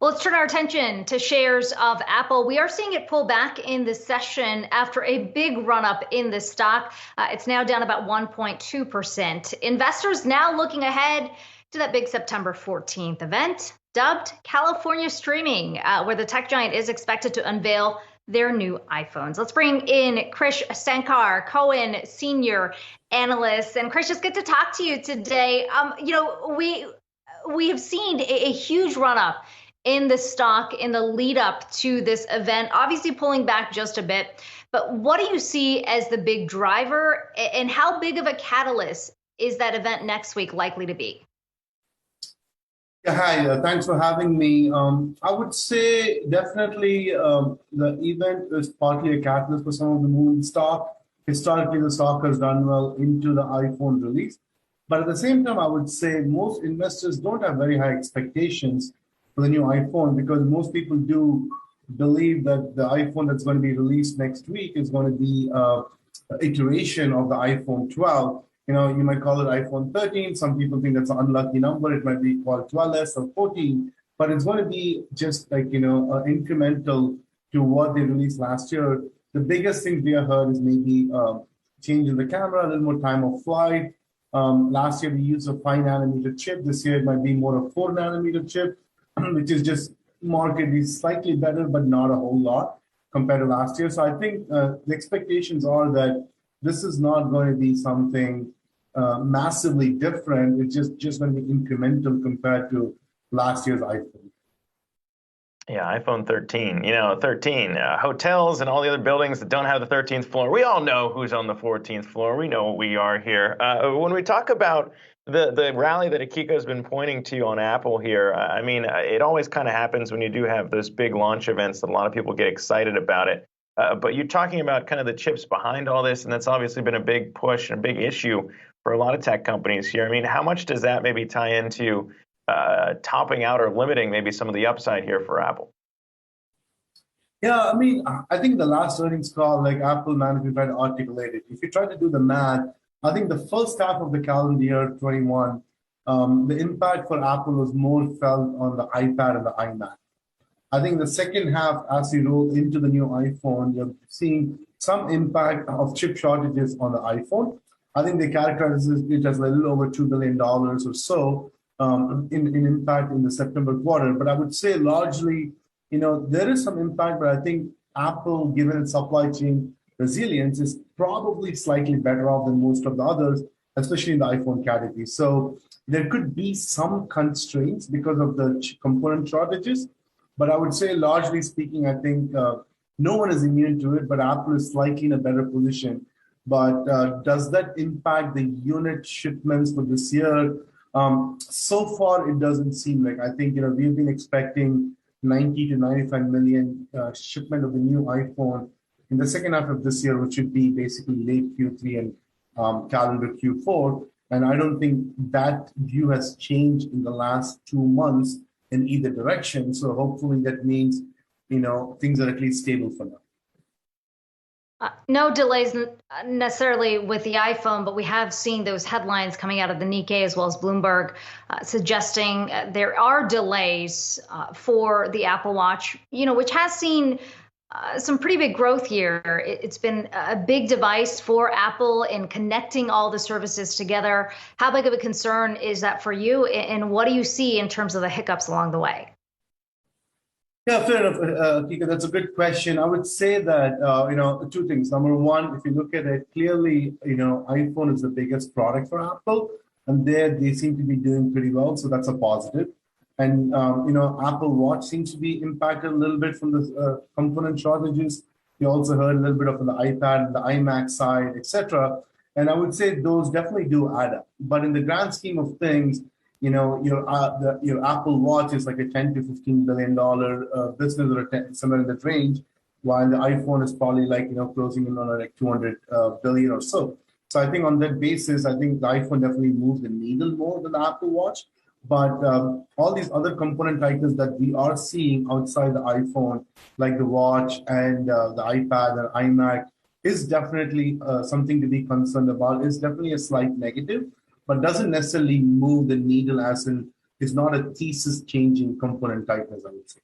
Well, let's turn our attention to shares of Apple. We are seeing it pull back in this session after a big run up in the stock. It's now down about 1.2%. Investors now looking ahead to that big September 14th event, dubbed California Streaming, where the tech giant is expected to unveil their new iPhones. Let's bring in Krish Sankar, Cowen senior analyst. And Krish, it's good to talk to you today. We have seen a huge run up in the stock in the lead up to this event, obviously pulling back just a bit. But what do you see as the big driver, and how big of a catalyst is that event next week likely to be? Yeah, hi, thanks for having me. I would say definitely the event is partly a catalyst for some of the moving stock. Historically, the stock has done well into the iPhone release. But at the same time, I would say most investors don't have very high expectations for the new iPhone, because most people do believe that the iPhone that's going to be released next week is going to be an iteration of the iPhone 12. You know, you might call it iPhone 13. Some people think that's an unlucky number. It might be called 12s or 14, but it's going to be just like, incremental to what they released last year. The biggest thing we have heard is maybe change in the camera, a little more time of flight. Last year, we used a 5-nanometer chip. This year, it might be more of 4-nanometer chip, which is just markedly slightly better, but not a whole lot compared to last year. So I think the expectations are that this is not going to be something massively different. It's just going to be incremental compared to last year's iPhone. Yeah, iPhone 13. 13. Hotels and all the other buildings that don't have the 13th floor. We all know who's on the 14th floor. We know what we are here. When we talk about the rally that Akiko has been pointing to on Apple here, it always kind of happens when you do have those big launch events that a lot of people get excited about it. But you're talking about kind of the chips behind all this, and that's obviously been a big push and a big issue for a lot of tech companies here. How much does that maybe tie into topping out or limiting maybe some of the upside here for Apple? Yeah, I think the last earnings call, like Apple management tried to articulate it. If you try to do the math, I think the first half of the calendar year 21, the impact for Apple was more felt on the iPad and the iMac. I think the second half, as you roll into the new iPhone, you're seeing some impact of chip shortages on the iPhone. I think they characterize it as a little over $2 billion or so in impact in the September quarter. But I would say largely, there is some impact, but I think Apple, given its supply chain resilience, is probably slightly better off than most of the others, especially in the iPhone category. So there could be some constraints because of the component shortages. But I would say, largely speaking, I think no one is immune to it, but Apple is slightly in a better position. But does that impact the unit shipments for this year? So far, it doesn't seem like. I think, we've been expecting 90 to 95 million shipment of the new iPhone in the second half of this year, which should be basically late Q3 and calendar Q4. And I don't think that view has changed in the last 2 months in either direction. So hopefully that means, things are at least stable for now. No delays necessarily with the iPhone, but we have seen those headlines coming out of the Nikkei as well as Bloomberg suggesting there are delays for the Apple Watch, which has seen some pretty big growth here. It's been a big device for Apple in connecting all the services together. How big of a concern is that for you? And what do you see in terms of the hiccups along the way? Yeah, fair enough, Kika. That's a good question. I would say that, two things. Number one, if you look at it clearly, iPhone is the biggest product for Apple, and they seem to be doing pretty well. So that's a positive. And, Apple Watch seems to be impacted a little bit from the component shortages. You also heard a little bit of the iPad, the iMac side, etc. And I would say those definitely do add up. But in the grand scheme of things, your Apple Watch is like a $10 to $15 billion business, or somewhere in that range, while the iPhone is probably closing in on like 200 billion or so. So I think on that basis, I think the iPhone definitely moves the needle more than the Apple Watch. But all these other component items that we are seeing outside the iPhone, like the watch and the iPad and iMac, is definitely something to be concerned about. It's definitely a slight negative, but doesn't necessarily move the needle as in It's not a thesis changing component tightness, I would say.